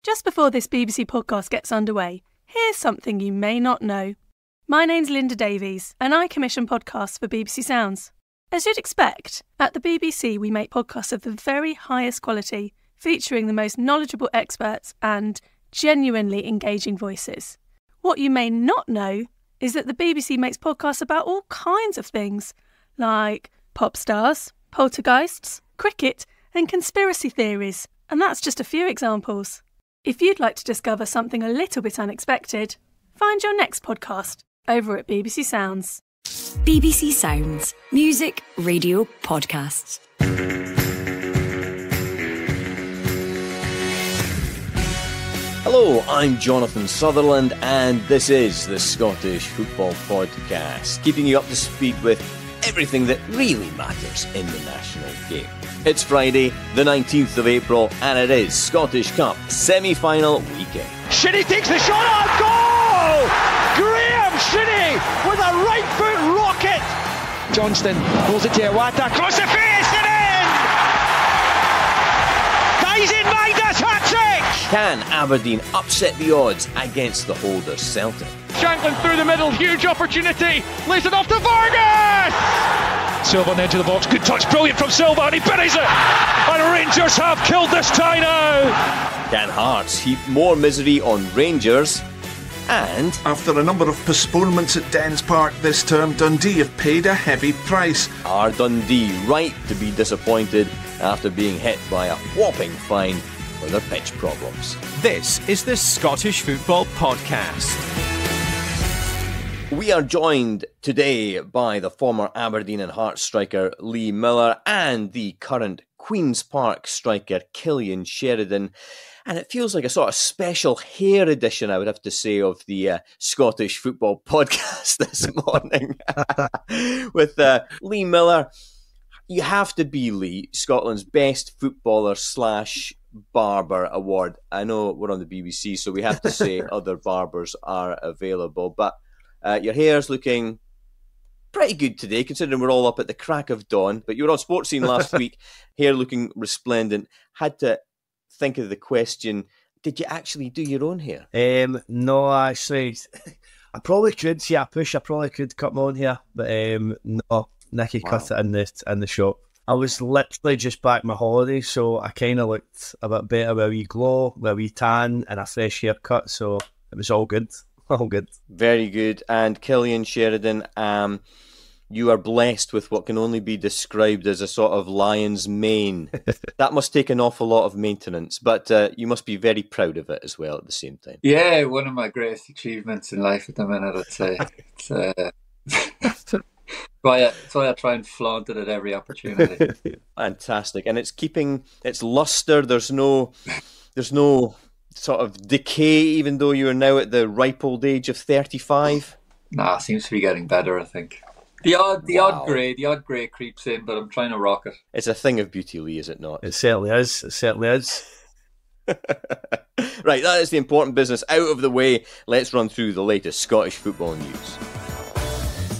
Just before this BBC podcast gets underway, here's something you may not know. My name's Linda Davies, and I commission podcasts for BBC Sounds. As you'd expect, at the BBC we make podcasts of the very highest quality, featuring the most knowledgeable experts and genuinely engaging voices. What you may not know is that the BBC makes podcasts about all kinds of things, like pop stars, poltergeists, cricket, and conspiracy theories, and that's just a few examples. If you'd like to discover something a little bit unexpected, find your next podcast over at BBC Sounds. BBC Sounds. Music, radio, podcasts. Hello, I'm Jonathan Sutherland, and this is the Scottish Football Podcast, keeping you up to speed with everything that really matters in the national game. It's Friday, the 19th of April, and it is Scottish Cup semi-final weekend. Shinnie takes the shot on goal! Graham Shinnie with a right foot rocket! Johnston pulls it to Iwata, close the face and in! Ties in Midas hat-trick! Can Aberdeen upset the odds against the holders Celtic? Shanklin through the middle, huge opportunity, lays it off to Vargas! Silva into the box, good touch, brilliant from Silva, and he buries it! And Rangers have killed this tie now! Can Hearts heap more misery on Rangers? And after a number of postponements at Dens Park this term, Dundee have paid a heavy price. Are Dundee right to be disappointed after being hit by a whopping fine for their pitch problems? This is the Scottish Football Podcast. We are joined today by the former Aberdeen and Hearts striker Lee Miller and the current Queen's Park striker Cillian Sheridan. And it feels like a sort of special hair edition, I would have to say, of the Scottish Football Podcast this morning. With Lee Miller. You have to be, Lee, Scotland's best footballer / barber award. I know we're on the BBC, so we have to say other barbers are available. But your hair's looking pretty good today, considering we're all up at the crack of dawn. But you were on Sports Scene last week, hair looking resplendent. Had to think of the question, did you actually do your own hair? No, actually, I probably could. See, I probably could cut my own hair, but no, Nicky cut it in the shop. I was literally just back my holiday, so I kind of looked a bit better with a wee glow, with a wee tan, and a fresh haircut, so it was all good. All good. Very good. And Cillian Sheridan, you are blessed with what can only be described as a sort of lion's mane. That must take an awful lot of maintenance, but you must be very proud of it as well at the same time. Yeah, one of my greatest achievements in life at the minute, I'd say. It's why I try and flaunt it at every opportunity. Fantastic. And it's keeping its luster. There's no sort of decay, even though you're now at the ripe old age of 35? Nah, it seems to be getting better, I think. The odd grey creeps in, but I'm trying to rock it. It's a thing of beauty, Lee, is it not? It certainly is. Right, that is the important business out of the way. Let's run through the latest Scottish football news.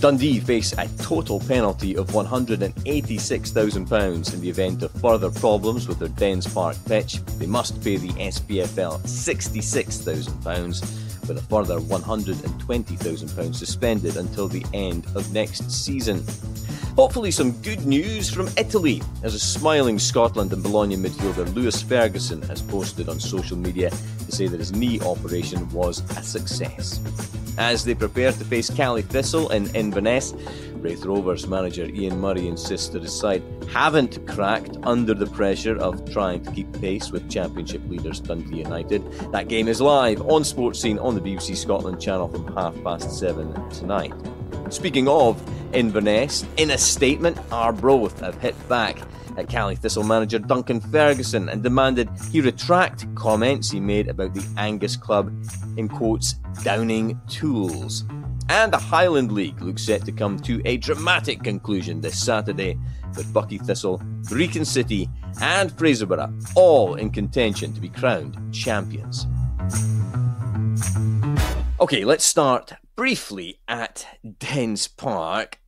Dundee face a total penalty of £186,000 in the event of further problems with their Dens Park pitch. They must pay the SPFL £66,000, with a further £120,000 suspended until the end of next season. Hopefully some good news from Italy, as a smiling Scotland and Bologna midfielder Lewis Ferguson has posted on social media to say that his knee operation was a success. As they prepare to face Cali Thistle in Inverness, Raith Rovers manager Ian Murray insists that his side haven't cracked under the pressure of trying to keep pace with Championship leaders Dundee United. That game is live on Sports Scene on the BBC Scotland channel from 7:30 tonight. Speaking of Inverness, in a statement, Arbroath have hit back at Cali Thistle manager Duncan Ferguson and demanded he retract comments he made about the Angus club, in quotes, downing tools. And the Highland League looks set to come to a dramatic conclusion this Saturday, with Buckie Thistle, Brecon City and Fraserburgh all in contention to be crowned champions. Okay, let's start briefly at Dens Park.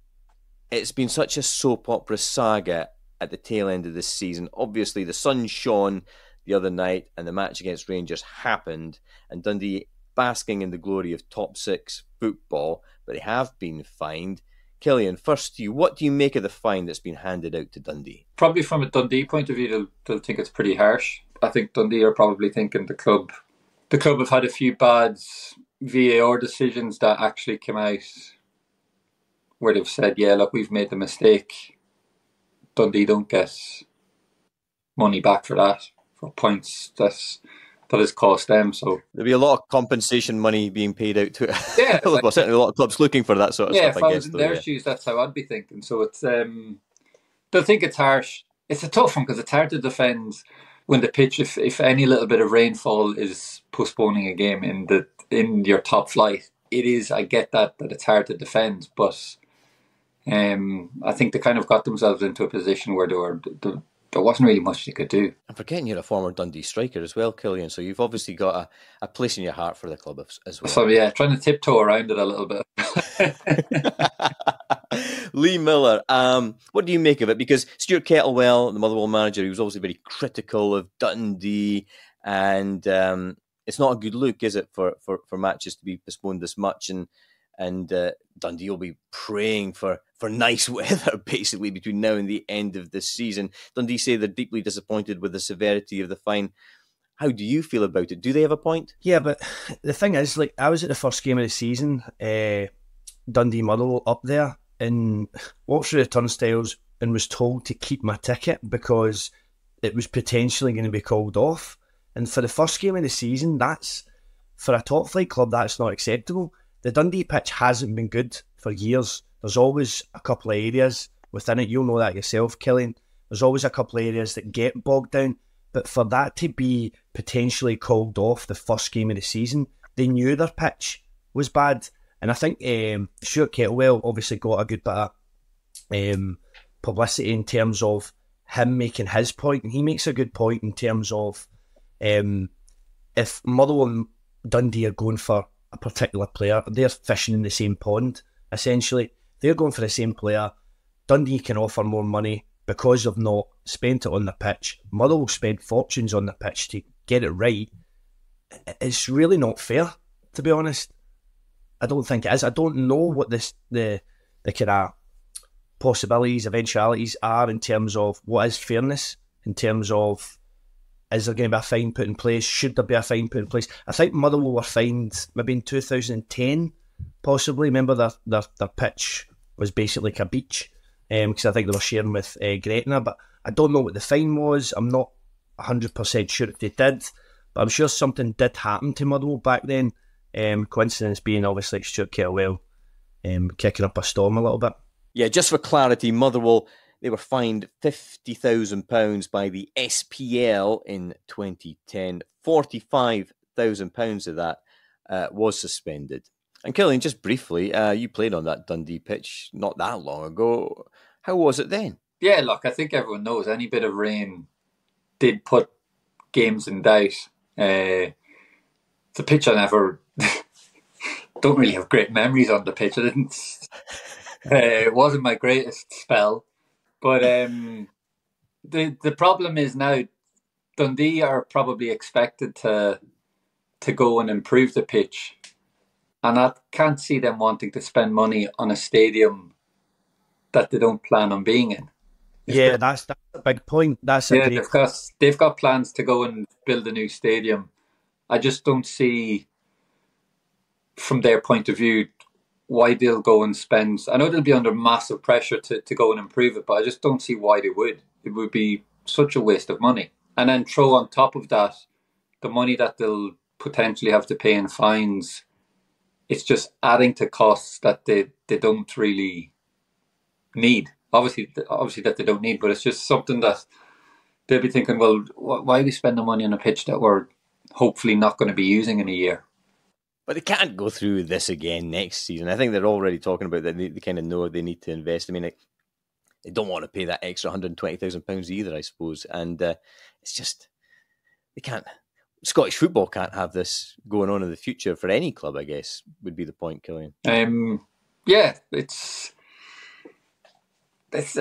It's been such a soap opera saga at the tail end of this season. Obviously, the sun shone the other night, and the match against Rangers happened, and Dundee basking in the glory of top six football, but they have been fined. Cillian, first to you, what do you make of the fine that's been handed out to Dundee? Probably from a Dundee point of view, they'll think it's pretty harsh. I think Dundee are probably thinking the club have had a few bad VAR decisions that actually came out where they've said, yeah, look, we've made the mistake. Dundee don't get money back for that, for points that has cost them. So there'll be a lot of compensation money being paid out to it. Yeah, well, certainly a lot of clubs looking for that sort of stuff. If I was in their shoes, that's how I'd be thinking. So it's they'll think it's harsh. It's a tough one because it's hard to defend when the pitch, if any little bit of rainfall is postponing a game in your top flight. It is. I get that it's hard to defend, but I think they kind of got themselves into a position where there wasn't really much they could do. I'm forgetting you're a former Dundee striker as well, Cillian, so you've obviously got a place in your heart for the club as well. So yeah, trying to tiptoe around it a little bit. Lee Miller, what do you make of it? Because Stuart Kettlewell, the Motherwell manager, he was obviously very critical of Dundee, and it's not a good look, is it, for matches to be postponed this much, and Dundee will be praying for nice weather, basically, between now and the end of this season. Dundee say they're deeply disappointed with the severity of the fine. How do you feel about it? Do they have a point? Yeah, but the thing is, like, I was at the first game of the season, Dundee Motherwell up there, and walked through the turnstiles and was told to keep my ticket because it was potentially going to be called off. And for the first game of the season, that's, for a top flight club, that's not acceptable. The Dundee pitch hasn't been good for years. There's always a couple of areas within it. You'll know that yourself, Cillian. There's always a couple of areas that get bogged down. But for that to be potentially called off the first game of the season, they knew their pitch was bad. And I think Stuart Kettlewell obviously got a good bit of publicity in terms of him making his point. And he makes a good point in terms of if Motherwell and Dundee are going for a particular player, they're fishing in the same pond, essentially. They're going for the same player. Dundee can offer more money because they've not spent it on the pitch. Motherwell spent fortunes on the pitch to get it right. It's really not fair, to be honest. I don't think it is. I don't know what the kind of possibilities, eventualities are in terms of what is fairness, in terms of is there going to be a fine put in place? Should there be a fine put in place? I think Motherwell were fined maybe in 2010, possibly. Remember their pitch was basically like a beach, because I think they were sharing with Gretna, but I don't know what the fine was. I'm not 100% sure if they did, but I'm sure something did happen to Motherwell back then. Coincidence being obviously Stuart Kettlewell kicking up a storm a little bit. Yeah, just for clarity, Motherwell, they were fined £50,000 by the SPL in 2010. £45,000 of that was suspended. And Cillian, just briefly, you played on that Dundee pitch not that long ago. How was it then? Yeah, look, I think everyone knows any bit of rain did put games in doubt. The pitch I never... don't really have great memories on the pitch. I didn't... it wasn't my greatest spell. But the problem is now Dundee are probably expected to go and improve the pitch. And I can't see them wanting to spend money on a stadium that they don't plan on being in. Yeah, that's a big point. They've got plans to go and build a new stadium. I just don't see, from their point of view, why they'll go and spend. I know they'll be under massive pressure to go and improve it, but I just don't see why they would. It would be such a waste of money. And then throw on top of that the money that they'll potentially have to pay in fines. It's just adding to costs that they don't really need. Obviously that they don't need, but it's just something that they'll be thinking, well, why are we spending money on a pitch that we're hopefully not going to be using in a year? But they can't go through this again next season. I think they're already talking about that. They kind of know they need to invest. I mean, they don't want to pay that extra £120,000 either, I suppose. And it's just, they can't. Scottish football can't have this going on in the future for any club, I guess, would be the point, Cillian. Yeah, it's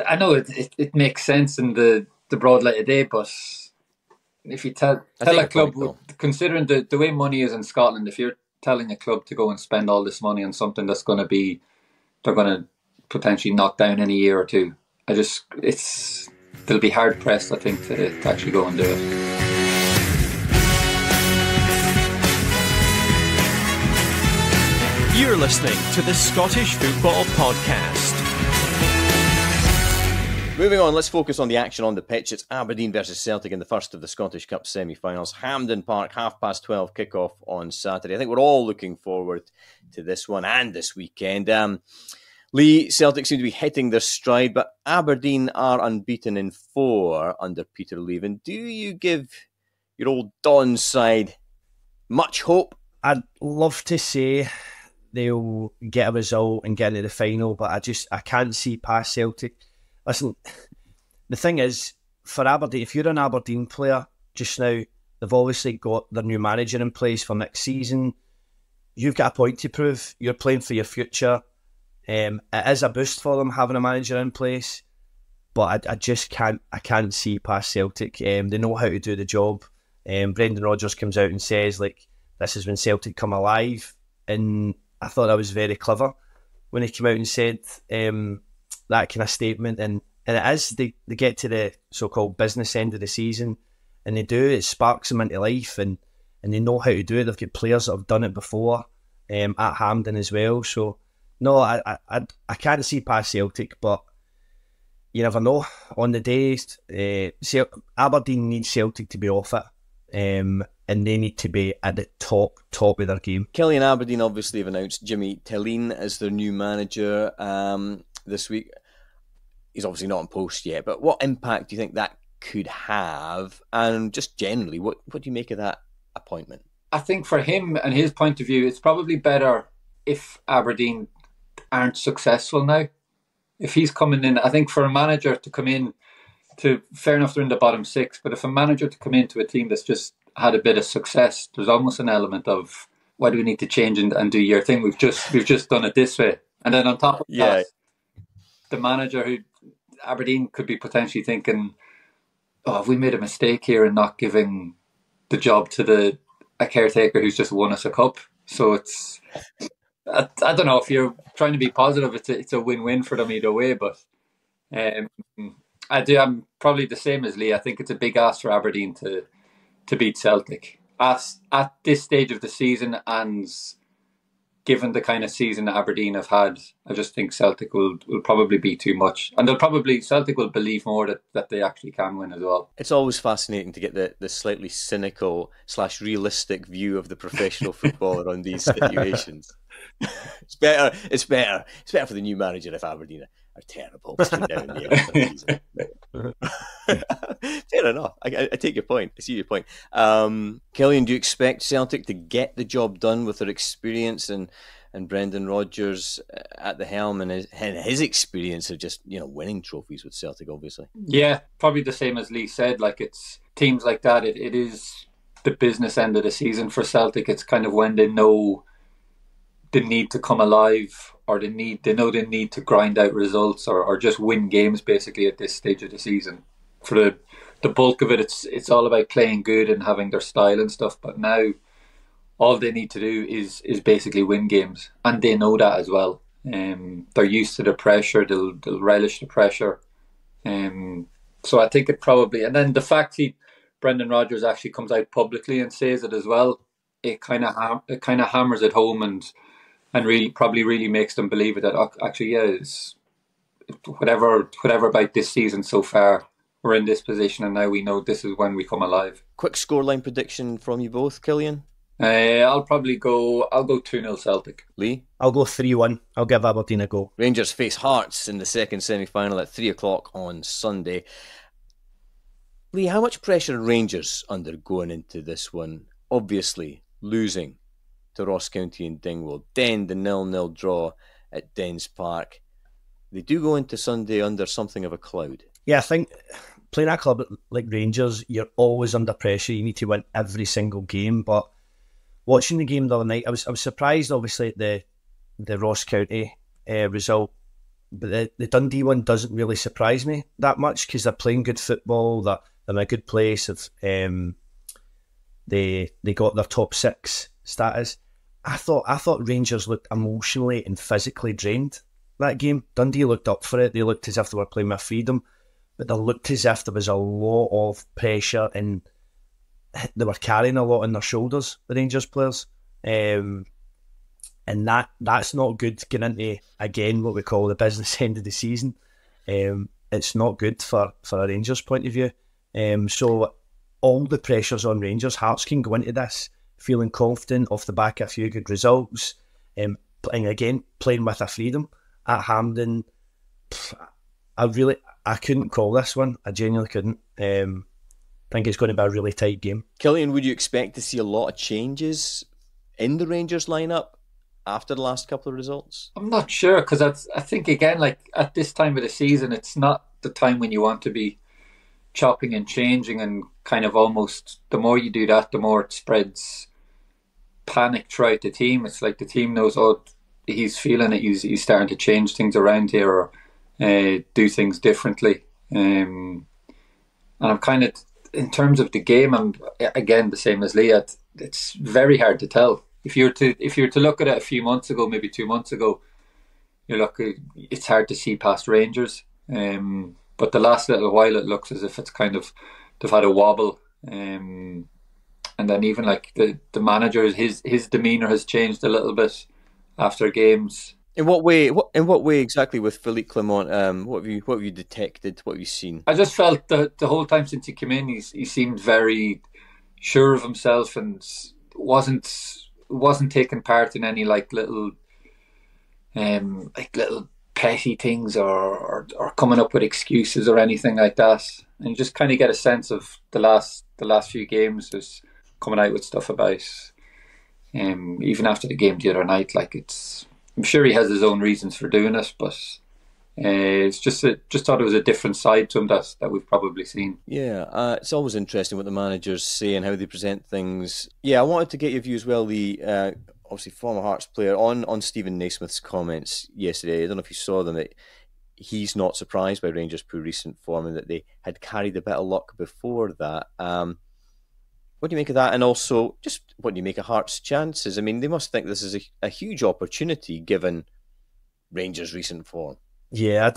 I know it makes sense in the broad light of day, but if you tell a club, considering the way money is in Scotland, if you're telling a club to go and spend all this money on something that's going to be, they're going to potentially knock down in a year or two, they'll be hard pressed, I think, to actually go and do it. You're listening to the Scottish Football Podcast. Moving on, let's focus on the action on the pitch. It's Aberdeen versus Celtic in the first of the Scottish Cup semi-finals. Hampden Park, 12:30 kick-off on Saturday. I think we're all looking forward to this one and this weekend. Lee, Celtic seem to be hitting their stride, but Aberdeen are unbeaten in 4 under Peter Leven. Do you give your old Don side much hope? I'd love to say they'll get a result and get into the final, but I can't see past Celtic. Listen, the thing is, for Aberdeen, if you're an Aberdeen player just now, they've obviously got their new manager in place for next season. You've got a point to prove. You're playing for your future. It is a boost for them having a manager in place, but I just can't see past Celtic. They know how to do the job. Brendan Rodgers comes out and says, like, this is when Celtic come alive, and I thought that was very clever when he came out and said that kind of statement, and it is, they get to the so-called business end of the season, and it sparks them into life, and they know how to do it. They've got players that have done it before at Hampden as well, so no, I can't see past Celtic, but you never know. On the days, Aberdeen needs Celtic to be off it, and they need to be at the top of their game. Cillian Aberdeen obviously have announced Jimmy Tillene as their new manager this week. He's obviously not in post yet, but what impact do you think that could have? And just generally, what do you make of that appointment? I think for him and his point of view, it's probably better if Aberdeen aren't successful now. If he's coming in, I think for a manager to come in to, fair enough, they're in the bottom 6, but if a manager to come into a team that's just had a bit of success, there's almost an element of, why do we need to change and do your thing? We've just done it this way. And then on top of that, the manager who Aberdeen could be potentially thinking, oh, have we made a mistake here in not giving the job to a caretaker who's just won us a cup? So it's, I don't know, if you're trying to be positive, it's a win-win for them either way. But I'm probably the same as Lee. I think it's a big ask for Aberdeen to beat Celtic at this stage of the season, and given the kind of season that Aberdeen have had, I just think Celtic will probably be too much. And Celtic will believe more that they actually can win as well. It's always fascinating to get the slightly cynical / realistic view of the professional footballer on these situations. It's better for the new manager if Aberdeen are terrible between now and the end of the season. Fair enough. I take your point. I see your point. Cillian, do you expect Celtic to get the job done with their experience and Brendan Rodgers at the helm and his experience of just winning trophies with Celtic, obviously? Yeah, probably the same as Lee said. Like, it's teams like that. It is the business end of the season for Celtic. It's kind of when they know they need to come alive, or they know they need to grind out results or just win games basically at this stage of the season. For the bulk of it, it's all about playing good and having their style and stuff. But now all they need to do is basically win games, and they know that as well. They're used to the pressure. They'll relish the pressure. So I think it probably, and then the fact Brendan Rodgers actually comes out publicly and says it as well, it kind of hammers it home and really makes them believe it, that actually, it's whatever about this season so far, we're in this position and now we know this is when we come alive. Quick scoreline prediction from you both, Cillian? I'll go 2-0 Celtic. Lee? I'll go 3-1. I'll give Aberdeen a go. Rangers face Hearts in the second semi-final at 3:00 on Sunday. Lee, how much pressure are Rangers under going into this one? Obviously, losing to Ross County and Dingwall. Then the 0-0 draw at Dens Park. They do go into Sunday under something of a cloud. Yeah, I think playing a club like Rangers, you're always under pressure. You need to win every single game. But watching the game the other night, I was surprised, obviously, at the Ross County result. But the Dundee one doesn't really surprise me that much because they're playing good football. They're in a good place. They got their top 6 status. I thought Rangers looked emotionally and physically drained that game. Dundee looked up for it. They looked as if they were playing with freedom, but they looked as if there was a lot of pressure and they were carrying a lot on their shoulders, the Rangers players. And that's not good going into, again, what we call the business end of the season. It's not good for a Rangers point of view. So all the pressure's on Rangers. Hearts can go into this feeling confident off the back of a few good results. And again, playing with a freedom at Hampden. I couldn't call this one. I genuinely couldn't. I think it's going to be a really tight game. Cillian, would you expect to see a lot of changes in the Rangers lineup after the last couple of results? I'm not sure, because I think, again, like at this time of the season, it's not the time when you want to be chopping and changing, and kind of almost, the more you do that, the more it spreads panic throughout the team. It's like the team knows, oh, he's feeling it, he's starting to change things around here, or do things differently. And I'm kind of, in terms of the game, I'm again the same as Leah. It's very hard to tell. If you were to look at it a few months ago, maybe 2 months ago, it's hard to see past Rangers. But the last little while, it looks as if it's kind of, they've had a wobble. And then even like the manager, his demeanour has changed a little bit after games. In what way? In what way exactly with Philippe Clement? What have you detected? What have you seen? I just felt the whole time since he came in, he seemed very sure of himself and wasn't taking part in any little petty things or coming up with excuses or anything like that. And you just kind of get a sense of the last few games was coming out with stuff about even after the game the other night. I'm sure he has his own reasons for doing it, but it's just thought it was a different side to him that we've probably seen. Yeah, it's always interesting what the managers say and how they present things. Yeah, I wanted to get your view as well, the obviously former Hearts player, on Stephen Naismith's comments yesterday. I don't know if you saw them. That he's not surprised by Rangers' poor recent form and that they had carried a bit of luck before that. What do you make of that? And also, just what do you make of Hearts' chances? I mean, they must think this is a huge opportunity given Rangers' recent form. Yeah,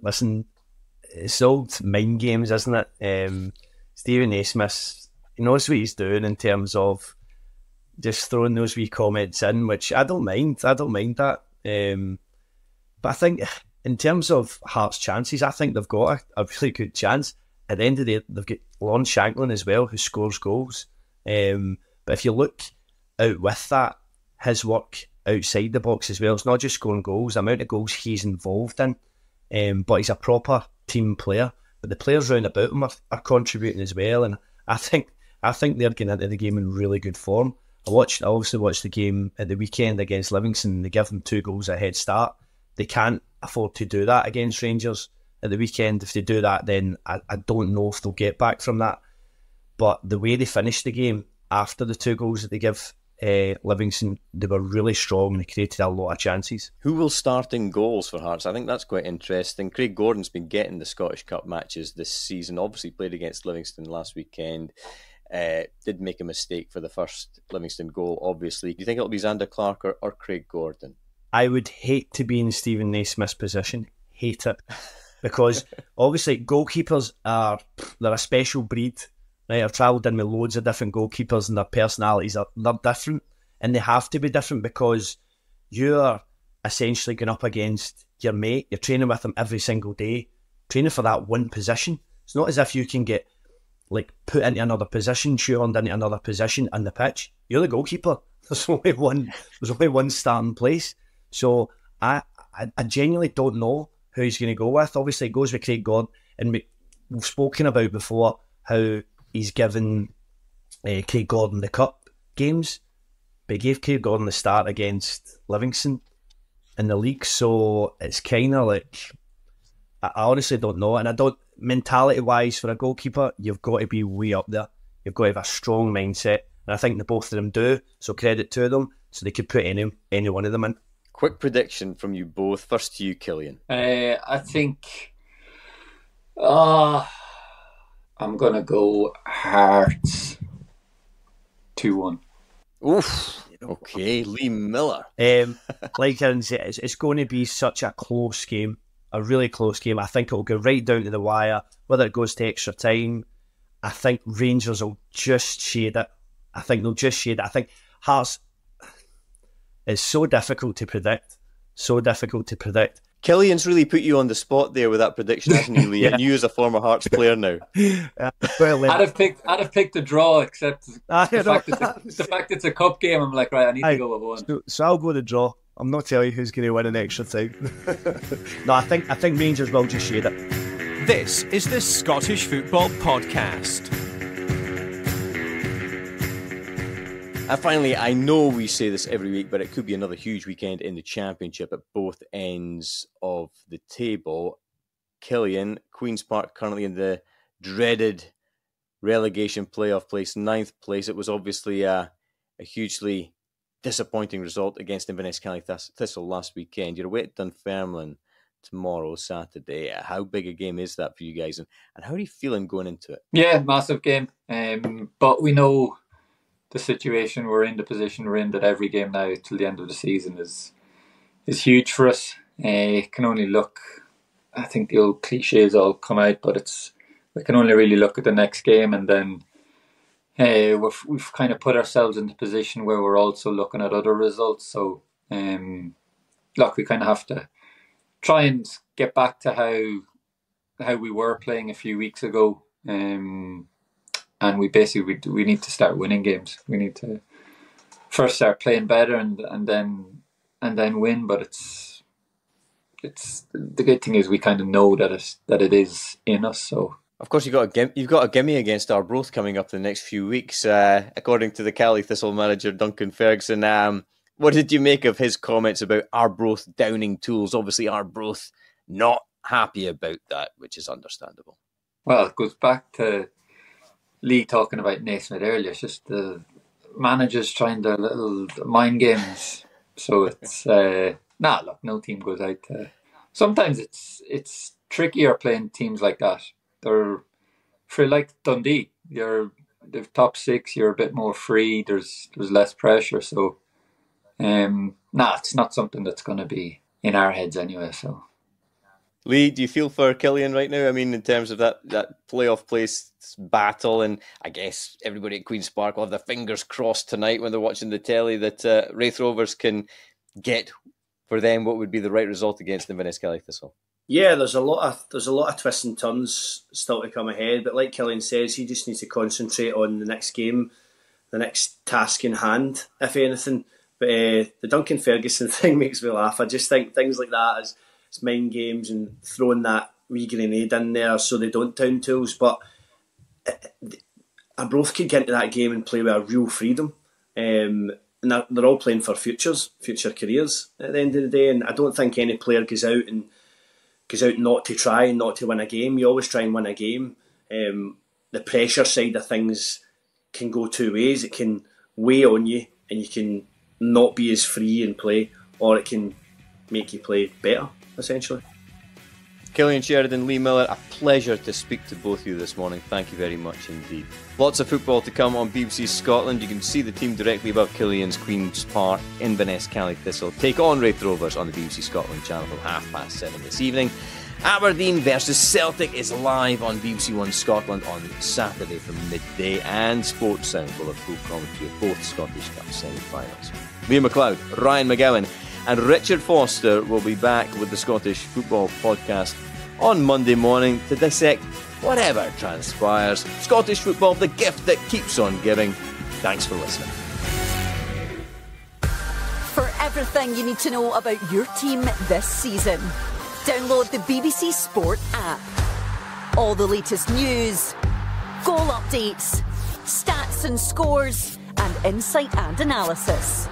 listen, it's old mind games, isn't it? Stephen Naismith, he knows what he's doing in terms of just throwing those wee comments in, which I don't mind. I don't mind that. But I think in terms of Hearts' chances, I think they've got a really good chance. At the end of the day, they've got Lon Shanklin as well, who scores goals. But if you look out with that, his work outside the box as well, it's not just scoring goals, the amount of goals he's involved in, but he's a proper team player. But the players round about him are contributing as well, and I think they're getting into the game in really good form. I obviously watched the game at the weekend against Livingston. They give them 2 goals a head start. They can't afford to do that against Rangers at the weekend. If they do that, then I don't know if they'll get back from that. But the way they finished the game after the 2 goals that they give Livingston, they were really strong and they created a lot of chances. Who will start in goals for Hearts? I think that's quite interesting. Craig Gordon's been getting the Scottish Cup matches this season. Obviously played against Livingston last weekend. Did make a mistake for the first Livingston goal, obviously. Do you think it'll be Xander Clark or Craig Gordon? I would hate to be in Stephen Naismith's position. Hate it. Because obviously goalkeepers they're a special breed. Right? I've travelled in with loads of different goalkeepers and their personalities they're different, and they have to be different because you're essentially going up against your mate. You're training with them every single day, training for that one position. It's not as if you can get put into another position, shoehorned into another position on the pitch. You're the goalkeeper. There's only one starting place. So I genuinely don't know who he's going to go with. Obviously, it goes with Craig Gordon, and we've spoken about before how he's given Craig Gordon the cup games, but he gave Craig Gordon the start against Livingston in the league. So it's kind of I honestly don't know, and I don't. Mentality-wise, for a goalkeeper, you've got to be way up there. You've got to have a strong mindset, and I think the both of them do. So credit to them. So they could put any one of them in. Quick prediction from you both. First to you, Cillian. I think I'm going to go Hearts 2-1. Oof. Okay, Lee Miller. Like Aaron said, it's going to be such a close game, a really close game. I think it'll go right down to the wire, whether it goes to extra time. I think Rangers will just shade it. I think they'll just shade it. I think Hearts is so difficult to predict. Cillian's really put you on the spot there with that prediction, hasn't he, Lee? And you as a former Hearts player now. I'd have picked a draw, except the fact it's a cup game. I'm like, right, I need to go with one. So I'll go to draw. I'm not telling you who's going to win in extra time. No, I think Rangers will just shade it. This is the Scottish Football Podcast. And finally, I know we say this every week, but it could be another huge weekend in the Championship at both ends of the table. Cillian, Queen's Park currently in the dreaded relegation playoff place, 9th place. It was obviously a hugely disappointing result against Inverness County Thistle last weekend. You're away at Dunfermline tomorrow, Saturday. How big a game is that for you guys? And how are you feeling going into it? Yeah, massive game. But we know the situation we're in, the position we're in, that every game now till the end of the season is huge for us. Can only look, I think the old cliches all come out, but we can only really look at the next game, and then we've kind of put ourselves in the position where we're also looking at other results. So look, we kind of have to try and get back to how we were playing a few weeks ago. And we need to start winning games. We need to first start playing better and then win. But it's the good thing is we kind of know that it is in us. So of course you've got a gimme against Arbroath coming up in the next few weeks, according to the Cali Thistle manager Duncan Ferguson. What did you make of his comments about Arbroath downing tools? Obviously Arbroath not happy about that, which is understandable. Well, it goes back to Lee talking about Naismith earlier. It's just the managers trying their little mind games. So it's look, no team goes out to. Sometimes it's trickier playing teams like that. They're for like Dundee. You're the top 6. You're a bit more free. There's less pressure. So it's not something that's going to be in our heads anyway. So. Lee, do you feel for Cillian right now? I mean, in terms of that playoff place battle, and I guess everybody at Queen's Park will have their fingers crossed tonight when they're watching the telly that Raith Rovers can get for them what would be the right result against Inverness County Thistle. Yeah, there's a lot of twists and turns still to come ahead, but like Cillian says, he just needs to concentrate on the next game, the next task in hand, if anything. But the Duncan Ferguson thing makes me laugh. I just think things like that as it's mind games and throwing that wee grenade in there so they don't down tools. But Arbroath could get into that game and play with a real freedom. And they're all playing for future careers at the end of the day. And I don't think any player goes out not to try and not to win a game. You always try and win a game. The pressure side of things can go two ways. It can weigh on you and you can not be as free in play, or it can make you play better, essentially. Cillian Sheridan, Lee Miller, a pleasure to speak to both of you this morning. Thank you very much indeed. Lots of football to come on BBC Scotland. You can see the team directly above Cillian's Queen's Park, Inverness County Thistle take on Raith Rovers on the BBC Scotland channel from 7:30 this evening. Aberdeen versus Celtic is live on BBC One Scotland on Saturday from midday, and Sports Sound will have full commentary of both Scottish Cup semi-finals. Liam McLeod, Ryan McGowan and Richard Foster will be back with the Scottish Football Podcast on Monday morning to dissect whatever transpires. Scottish football, the gift that keeps on giving. Thanks for listening. For everything you need to know about your team this season, download the BBC Sport app. All the latest news, goal updates, stats and scores, and insight and analysis.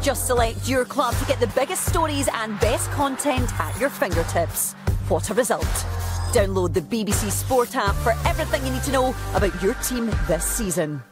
Just select your club to get the biggest stories and best content at your fingertips. What a result. Download the BBC Sport app for everything you need to know about your team this season.